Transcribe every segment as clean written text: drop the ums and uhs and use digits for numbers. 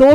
2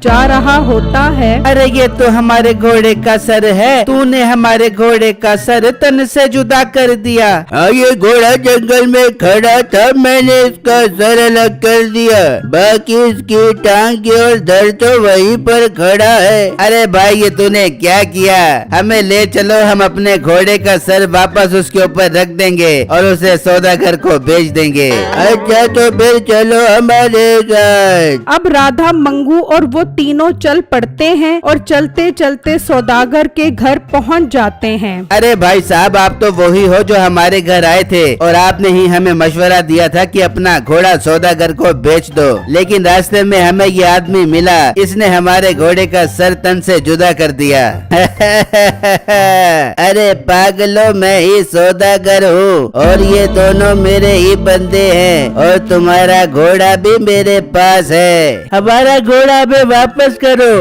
जा रहा होता है। अरे ये तो हमारे घोड़े का सर है, तूने हमारे घोड़े का सर तन से जुदा कर दिया। हाँ, ये घोड़ा जंगल में खड़ा था, मैंने इसका सर अलग कर दिया, बाकी इसकी टांग और धड़ तो वहीं पर खड़ा है। अरे भाई ये तूने क्या किया? हमें ले चलो, हम अपने घोड़े का सर वापस उसके ऊपर रख देंगे और उसे सौदागर को बेच देंगे। अच्छा तो फिर चलो हमारे साथ। अब राधा, मंगू और वो तीनों चल पड़ते हैं और चलते चलते सौदागर के घर पहुंच जाते हैं। अरे भाई साहब, आप तो वही हो जो हमारे घर आए थे और आपने ही हमें मशवरा दिया था कि अपना घोड़ा सौदागर को बेच दो, लेकिन रास्ते में हमें ये आदमी मिला, इसने हमारे घोड़े का सर तन से जुदा कर दिया। अरे पागलों, मैं ही सौदागर हूँ और ये दोनों मेरे ही बंदे हैं और तुम्हारा घोड़ा भी मेरे पास है। हमारा घोड़ा भी वापस करो।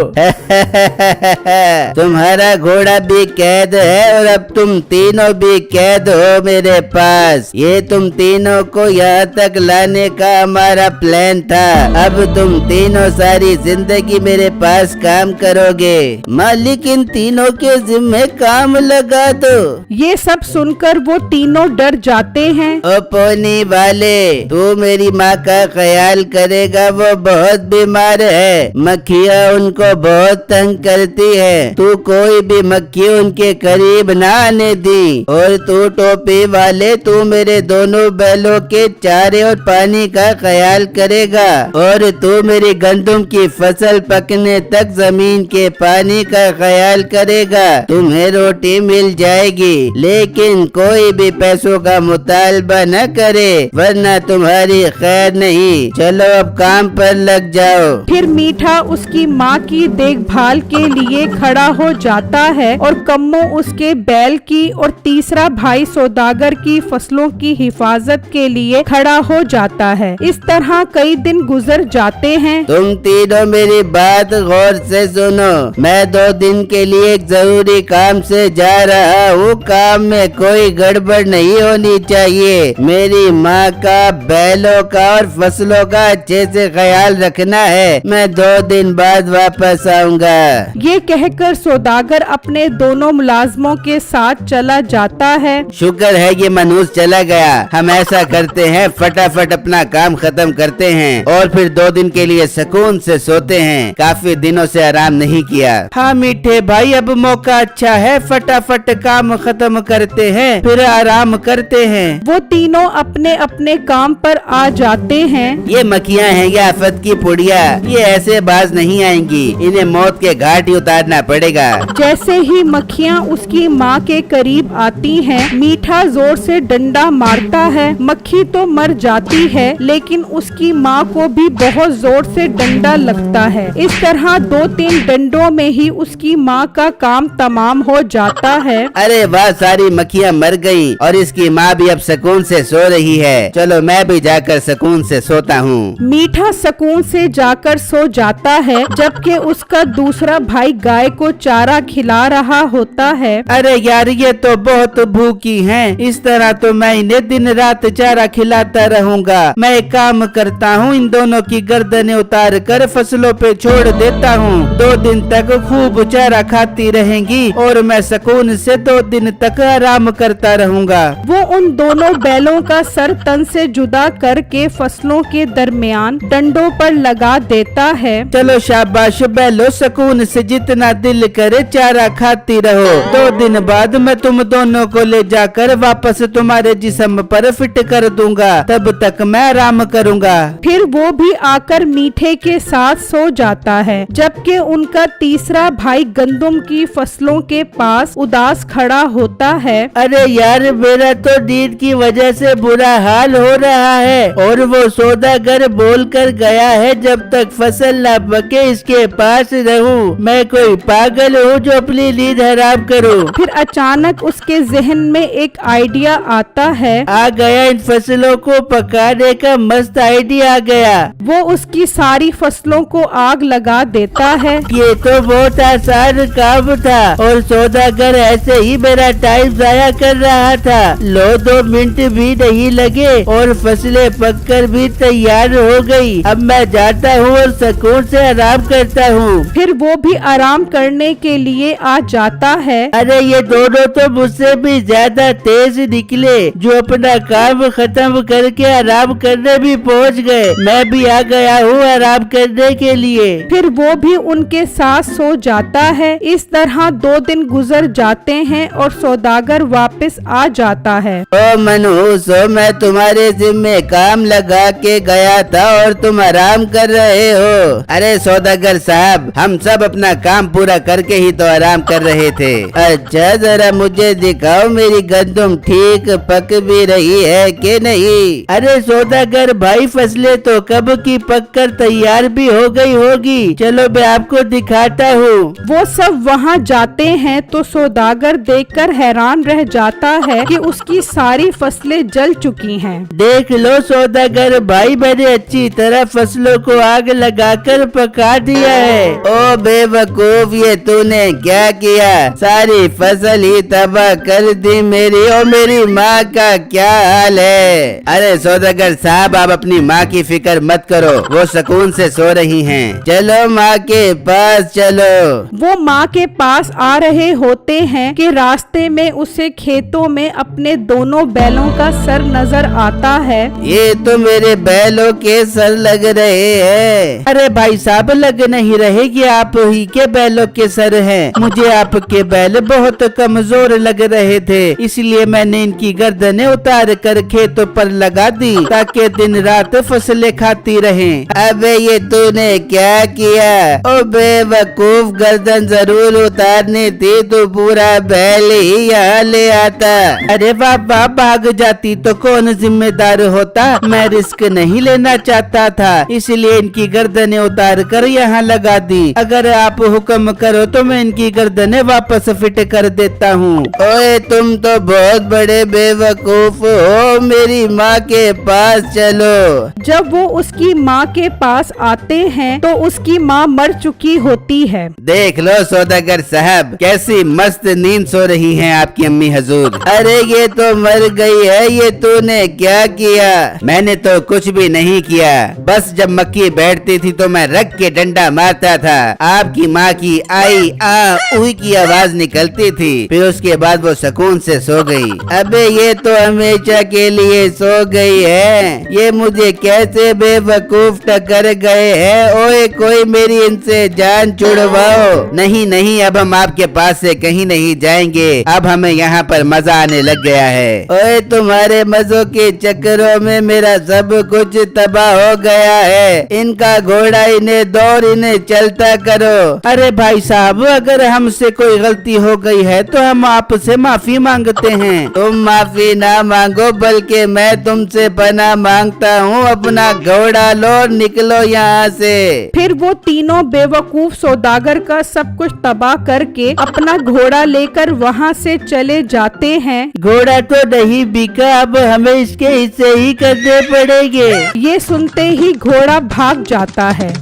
तुम्हारा घोड़ा भी कैद है और अब तुम तीनों भी कैद हो मेरे पास। ये तुम तीनों को यहाँ तक लाने का हमारा प्लान था। अब तुम तीनों सारी जिंदगी मेरे पास काम करोगे। मालिक, इन तीनों के जिम्मे काम लगा दो। ये सब सुनकर वो तीनों डर जाते हैं। ओ पोनी वाले, तू मेरी माँ का ख्याल करेगा, वो बहुत बीमार है, मक्खियाँ उनको बहुत तंग करती है, तू कोई भी मक्खी उनके करीब ना आने दी। और तू टोपी वाले, तू मेरे दोनों बैलों के चारे और पानी का ख्याल करेगा और तू मेरी गंदम की फसल पकने तक जमीन के पानी का ख्याल करेगा। तुम्हें रोटी मिल जाएगी, लेकिन कोई भी पैसों का मुतालबा न करे, वरना तुम्हारी खैर नहीं। चलो अब काम पर लग जाओ। फिर मीठा उसकी माँ की देखभाल के लिए खड़ा हो जाता है और कम्मो उसके बैल की और तीसरा भाई सौदागर की फसलों की हिफाजत के लिए खड़ा हो जाता है। इस तरह कई दिन गुजर जाते हैं। तुम तीनों मेरी बात गौर से सुनो। मैं 2 दिन के लिए एक जरूरी काम से जा रहा हूँ। काम में कोई गड़बड़ नहीं होनी चाहिए। मेरी माँ का, बैलों का और फसलों का अच्छे से ख्याल रखना है। मैं 2 दिन बाद वापस आऊँगा। ये कहकर सौदागर अपने दोनों मुलाजमों के साथ चला जाता है। शुक्र है ये मनहूस चला गया। हम ऐसा करते हैं, फटाफट अपना काम खत्म करते हैं और फिर 2 दिन के लिए सुकून से सोते हैं। काफी दिनों से आराम नहीं किया। हाँ मीठे भाई, अब मौका अच्छा है, फटाफट काम खत्म करते हैं, फिर आराम करते हैं। वो तीनों अपने अपने काम पर आ जाते हैं। ये मक्खियाँ हैं या आफत की पुड़िया, ये ऐसे बाज नहीं आएंगी, इन्हें मौत के घाट ही उतारना पड़ेगा। जैसे ही मक्खियाँ उसकी माँ के करीब आती हैं, मीठा जोर से डंडा मारता है। मक्खी तो मर जाती है, लेकिन उसकी माँ को भी बहुत जोर से डंडा लगता है। इस तरह 2-3 डंडों में ही उसकी माँ का काम तमाम हो जाता है। अरे वाह, सारी मक्खियाँ मर गई और इसकी माँ भी अब सुकून से सो रही है। चलो मैं भी जाकर सुकून से सोता हूँ। मीठा सुकून से जाकर सो जाता है, जबकि उसका दूसरा भाई गाय को चारा खिला रहा होता है। अरे यार, ये तो बहुत भूखी हैं। इस तरह तो मैं इन्हें दिन रात चारा खिलाता रहूंगा। मैं एक काम करता हूँ, इन दोनों की गर्दनें उतार कर फसलों पे छोड़ देता हूँ। 2 दिन तक खूब चारा खाती रहेंगी और मैं सुकून से 2 दिन तक आराम करता रहूंगा। वो उन दोनों बैलों का सर तन से जुदा करके फसलों के दरमियान डंडों पर लगा देता है। चलो शाबाश बैलो, सुकून से जितना दिल करे चारा खाती रहो। 2 दिन बाद मैं तुम दोनों को ले जाकर वापस तुम्हारे जिस्म पर फिट कर दूंगा, तब तक मैं आराम करूंगा। फिर वो भी आकर मीठे के साथ सो जाता है, जबकि उनका तीसरा भाई गंदम की फसलों के पास उदास खड़ा होता है। अरे यार, मेरा तो नींद की वजह से बुरा हाल हो रहा है और वो सौदागर बोल कर गया है जब तक फसल न पके इसके पास रहूं। मैं कोई पागल हूँ जो अपनी नींद हराम करूँ। फिर अचानक उसके जहन में एक आइडिया आता है। आ गया, इन फसलों को पकाने का मस्त आइडिया आ गया। वो उसकी सारी फसलों को आग लगा देता है। ये तो बहुत आसान काम था और सौदागर ऐसे ही मेरा टाइम जाया कर रहा था। लो 2 मिनट भी नहीं लगे और फसलें पककर भी तैयार हो गई। अब मैं जाता हूँ और सुकून सुकून से आराम करता हूँ। फिर वो भी आराम करने के लिए आ जाता है। अरे ये दोनों तो मुझसे भी ज्यादा तेज निकले, जो अपना काम खत्म करके आराम करने भी पहुँच गए। मैं भी आ गया हूँ आराम करने के लिए। फिर वो भी उनके साथ सो जाता है। इस तरह 2 दिन गुजर जाते हैं और सौदागर वापस आ जाता है। ओ मनहूसो, मैं तुम्हारे जिम्मे काम लगा के गया था और तुम आराम कर रहे हो। अरे सौदागर साहब, हम सब अपना काम पूरा करके ही तो आराम कर रहे थे। अच्छा, जरा मुझे दिखाओ मेरी गंदम ठीक पक भी रही है कि नहीं। अरे सौदागर भाई, फसलें तो कब की पक कर तैयार भी हो गई होगी। चलो मैं आपको दिखाता हूँ। वो सब वहाँ जाते हैं तो सौदागर देखकर हैरान रह जाता है कि उसकी सारी फसलें जल चुकी हैं। देख लो सौदागर भाई, मैंने अच्छी तरह फसलों को आग लगाकर पका दिया है। ओ बेवकूफ, ये तूने क्या किया? सारी फसल ही तबाह कर दी मेरी। और मेरी माँ का क्या हाल है? अरे सौदागर साहब, आप अपनी माँ की फिक्र मत करो, वो सुकून से सो रही हैं। चलो माँ के पास चलो। वो माँ के पास आ रहे होते हैं कि रास्ते में उसे खेतों में अपने दोनों बैलों का सर नजर आता है। ये तो मेरे बैलों के सर लग रहे हैं। अरे भाई साहब, लग नहीं रहे कि आप ही के बैलों के सर हैं। मुझे आपके बैल बहुत कमजोर लग रहे थे, इसलिए मैंने इनकी गर्दनें उतार कर खेतों पर लगा दी ताकि दिन रात फसलें खाती रहें। अबे ये तूने क्या किया? ओ बेवकूफ, गर्दन जरूर उतारनी थी, तो पूरा बैल ही यहाँ ले आता। अरे वाह, भाग जाती तो कौन जिम्मेदार होता। मैं रिस्क नहीं लेना चाहता था, इसलिए इनकी गर्दनें उतार कर यहाँ लगा दी। अगर आप हुक्म करो तो मैं इनकी गर्दनें वापस फिट कर देता हूँ। ओए तुम तो बहुत बड़े बेवकूफ हो, मेरी माँ के पास चलो। जब वो उसकी माँ के पास आते हैं तो उसकी माँ मर चुकी होती है। देख लो सौदागर साहब, कैसी मस्त नींद सो रही हैं आपकी अम्मी हजूर। अरे ये तो मर गई है, ये तूने क्या किया? मैंने तो कुछ भी नहीं किया, बस जब मक्खी बैठती थी तो मैं रख के डंडा मारता था। आपकी माँ की आई आ उही की आवाज निकलती थी, फिर उसके बाद वो सुकून से सो गई। अबे ये तो हमेशा के लिए सो गई है। ये मुझे कैसे बेवकूफ टकर गए हैं। ओए कोई मेरी इनसे जान छुड़वाओ। नहीं नहीं, अब हम आपके पास से कहीं नहीं जाएंगे, अब हमें यहाँ पर मजा आने लग गया है। ओए तुम्हारे मजों के चक्करों में मेरा सब कुछ तबाह हो गया है। इनका घोड़ा इन्हें दौड़, इन्हें चलता करो। अरे भाई साहब, अगर हमसे कोई गलती हो गई है तो हम आपसे माफी मांगते हैं। तुम माफी ना मांगो, बल्कि मैं तुमसे पनाह मांगता हूँ। अपना घोड़ा लो और निकलो यहाँ से। फिर वो तीनों बेवकूफ सौदागर का सब कुछ तबाह करके अपना घोड़ा लेकर वहाँ से चले जाते हैं। घोड़ा तो नहीं बिका, अब हमें इसके हिस्से ही करने पड़ेंगे। ये सुनते ही घोड़ा भाग जाता है।